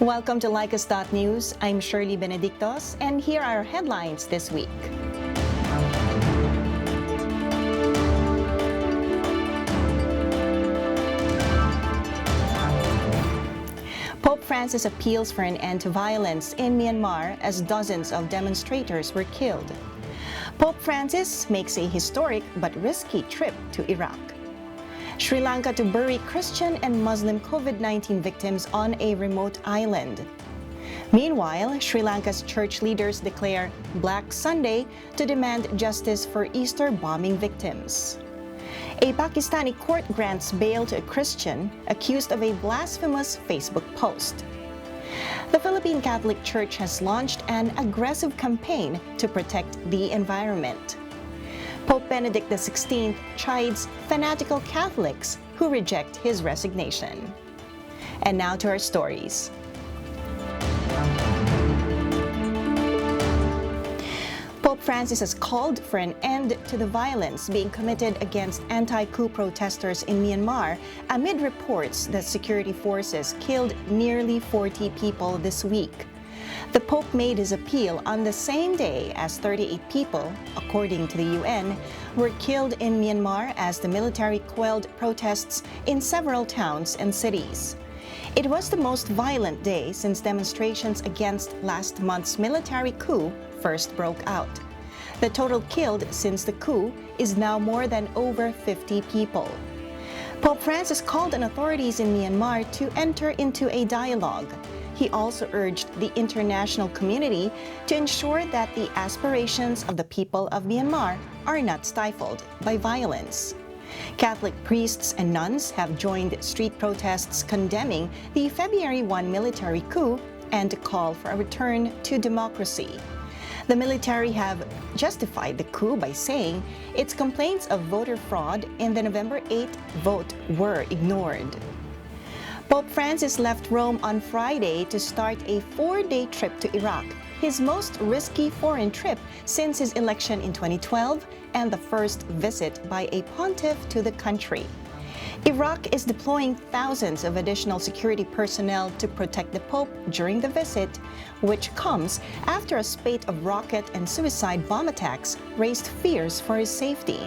Welcome to LiCAS.news. I'm Shirley Benedictos, and here are our headlines this week. Pope Francis appeals for an end to violence in Myanmar as dozens of demonstrators were killed. Pope Francis makes a historic but risky trip to Iraq. Sri Lanka to bury Christian and Muslim COVID-19 victims on a remote island. Meanwhile, Sri Lanka's church leaders declare Black Sunday to demand justice for Easter bombing victims. A Pakistani court grants bail to a Christian accused of a blasphemous Facebook post. The Philippine Catholic Church has launched an aggressive campaign to protect the environment. Pope Benedict XVI chides fanatical Catholics who reject his resignation. And now to our stories. Pope Francis has called for an end to the violence being committed against anti-coup protesters in Myanmar amid reports that security forces killed nearly 40 people this week. The Pope made his appeal on the same day as 38 people, according to the UN, were killed in Myanmar as the military quelled protests in several towns and cities. It was the most violent day since demonstrations against last month's military coup first broke out. The total killed since the coup is now more than over 50 people. Pope Francis called on authorities in Myanmar to enter into a dialogue. He also urged the international community to ensure that the aspirations of the people of Myanmar are not stifled by violence. Catholic priests and nuns have joined street protests condemning the February 1 military coup and call for a return to democracy. The military have justified the coup by saying its complaints of voter fraud in the November 8 vote were ignored. Pope Francis left Rome on Friday to start a 4-day trip to Iraq, his most risky foreign trip since his election in 2012 and the first visit by a pontiff to the country. Iraq is deploying thousands of additional security personnel to protect the Pope during the visit, which comes after a spate of rocket and suicide bomb attacks raised fears for his safety.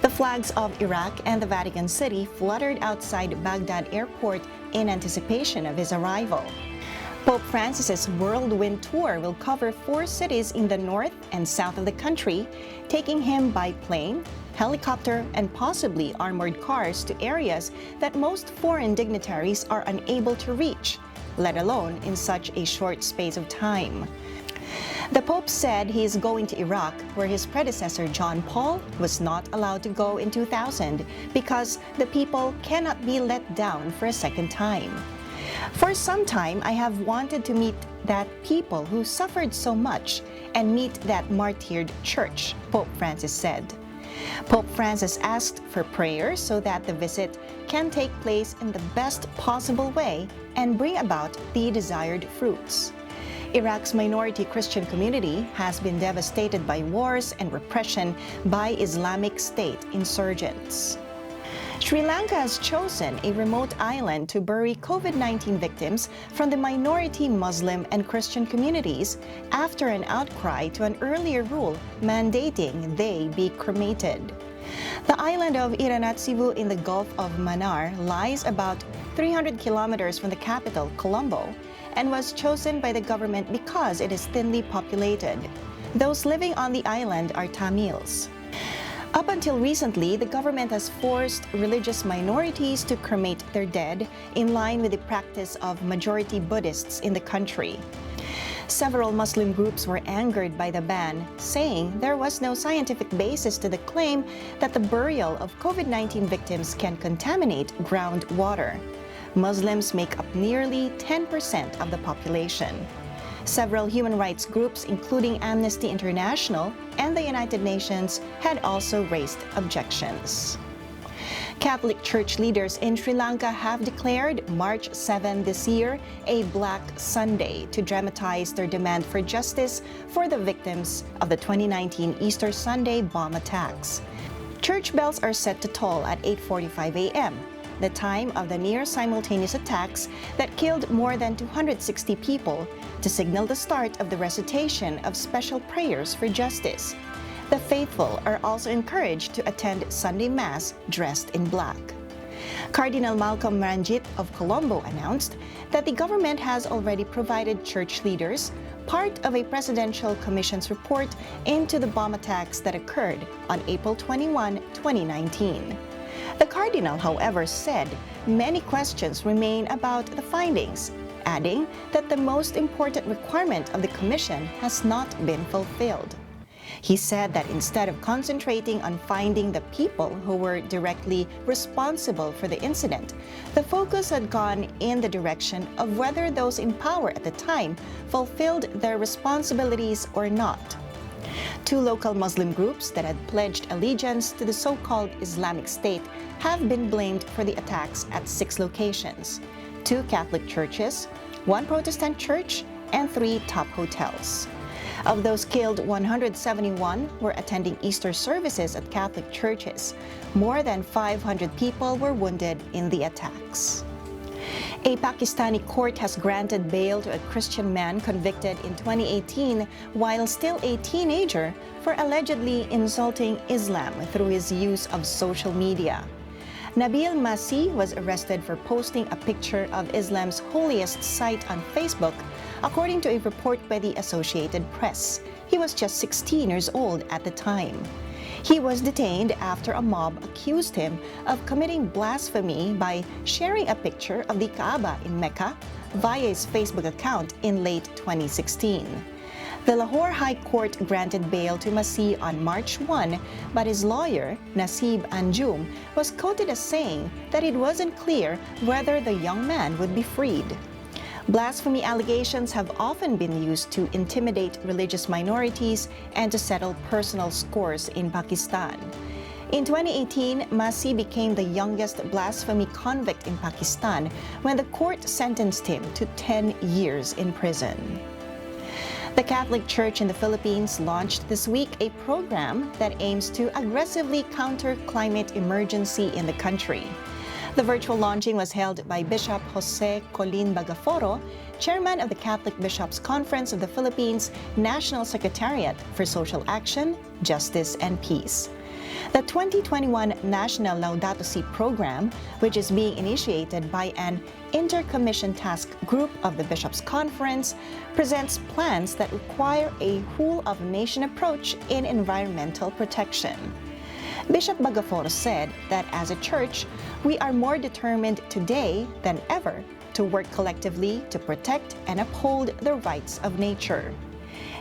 The flags of Iraq and the Vatican City fluttered outside Baghdad airport in anticipation of his arrival. Pope Francis's whirlwind tour will cover 4 cities in the north and south of the country, taking him by plane, helicopter, and possibly armored cars to areas that most foreign dignitaries are unable to reach, let alone in such a short space of time. The Pope said he is going to Iraq, where his predecessor John Paul was not allowed to go in 2000 because the people cannot be let down for a second time. For some time, I have wanted to meet that people who suffered so much and meet that martyred church, Pope Francis said. Pope Francis asked for prayers so that the visit can take place in the best possible way and bring about the desired fruits. Iraq's minority Christian community has been devastated by wars and repression by Islamic State insurgents. Sri Lanka has chosen a remote island to bury COVID-19 victims from the minority Muslim and Christian communities after an outcry to an earlier rule mandating they be cremated. The island of Iranatsivu in the Gulf of Mannar lies about 300 kilometers from the capital, Colombo, and was chosen by the government because it is thinly populated. Those living on the island are Tamils. Up until recently, the government has forced religious minorities to cremate their dead in line with the practice of majority Buddhists in the country. Several Muslim groups were angered by the ban, saying there was no scientific basis to the claim that the burial of COVID-19 victims can contaminate groundwater. Muslims make up nearly 10% of the population. Several human rights groups, including Amnesty International and the United Nations, had also raised objections. Catholic Church leaders in Sri Lanka have declared March 7 this year a Black Sunday to dramatize their demand for justice for the victims of the 2019 Easter Sunday bomb attacks. Church bells are set to toll at 8:45 a.m. the time of the near-simultaneous attacks that killed more than 260 people to signal the start of the recitation of special prayers for justice. The faithful are also encouraged to attend Sunday Mass dressed in black. Cardinal Malcolm Ranjit of Colombo announced that the government has already provided church leaders part of a presidential commission's report into the bomb attacks that occurred on April 21, 2019. The Cardinal, however, said many questions remain about the findings, adding that the most important requirement of the commission has not been fulfilled. He said that instead of concentrating on finding the people who were directly responsible for the incident, the focus had gone in the direction of whether those in power at the time fulfilled their responsibilities or not. Two local Muslim groups that had pledged allegiance to the so-called Islamic State have been blamed for the attacks at 6 locations: 2 Catholic churches, 1 Protestant church, and 3 top hotels. Of those killed, 171 were attending Easter services at Catholic churches. More than 500 people were wounded in the attacks. A Pakistani court has granted bail to a Christian man convicted in 2018 while still a teenager for allegedly insulting Islam through his use of social media. Nabil Masih was arrested for posting a picture of Islam's holiest site on Facebook, according to a report by the Associated Press. He was just 16 years old at the time. He was detained after a mob accused him of committing blasphemy by sharing a picture of the Kaaba in Mecca via his Facebook account in late 2016. The Lahore High Court granted bail to Masih on March 1, but his lawyer, Nasib Anjum, was quoted as saying that it wasn't clear whether the young man would be freed. Blasphemy allegations have often been used to intimidate religious minorities and to settle personal scores in Pakistan. In 2018, Masih became the youngest blasphemy convict in Pakistan when the court sentenced him to 10 years in prison. The Catholic Church in the Philippines launched this week a program that aims to aggressively counter climate emergency in the country. The virtual launching was held by Bishop Jose Colin Bagaforo, chairman of the Catholic Bishops' Conference of the Philippines National Secretariat for Social Action, Justice, and Peace. The 2021 National Laudato Si program, which is being initiated by an intercommission task group of the Bishops' Conference, presents plans that require a whole-of-nation approach in environmental protection. Bishop Bagaforo said that as a church, we are more determined today than ever to work collectively to protect and uphold the rights of nature.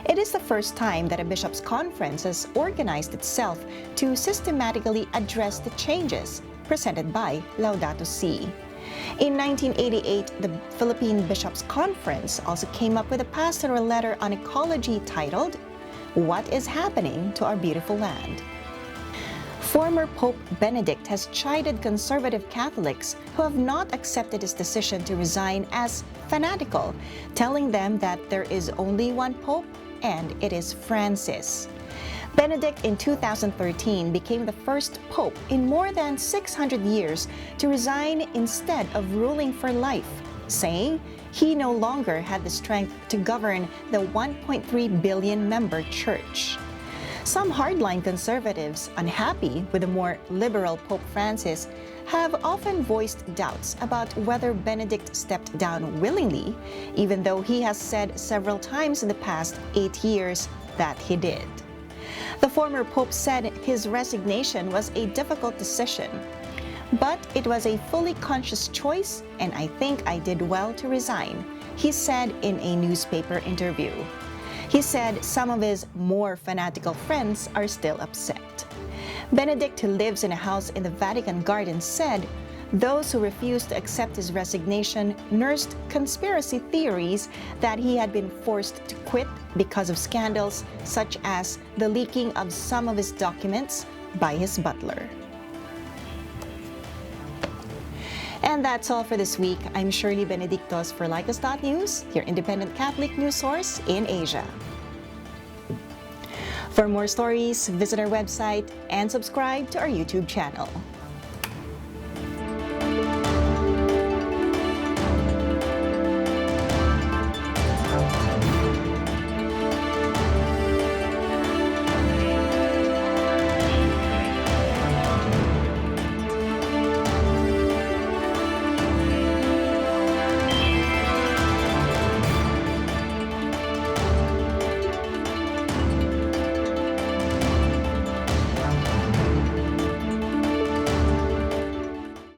It is the first time that a bishops' conference has organized itself to systematically address the changes presented by Laudato Si. In 1988, the Philippine Bishops' Conference also came up with a pastoral letter on ecology titled, "What is Happening to Our Beautiful Land?" Former Pope Benedict has chided conservative Catholics who have not accepted his decision to resign as fanatical, telling them that there is only one Pope and it is Francis. Benedict in 2013 became the first Pope in more than 600 years to resign instead of ruling for life, saying he no longer had the strength to govern the 1.3 billion member church. Some hardline conservatives, unhappy with the more liberal Pope Francis, have often voiced doubts about whether Benedict stepped down willingly, even though he has said several times in the past 8 years that he did. The former Pope said his resignation was a difficult decision, but it was a fully conscious choice, and I think I did well to resign, he said in a newspaper interview. He said some of his more fanatical friends are still upset. Benedict, who lives in a house in the Vatican Gardens, said those who refused to accept his resignation nursed conspiracy theories that he had been forced to quit because of scandals such as the leaking of some of his documents by his butler. And that's all for this week. I'm Shirley Benedictos for LiCAS.news, your independent Catholic news source in Asia. For more stories, visit our website and subscribe to our YouTube channel.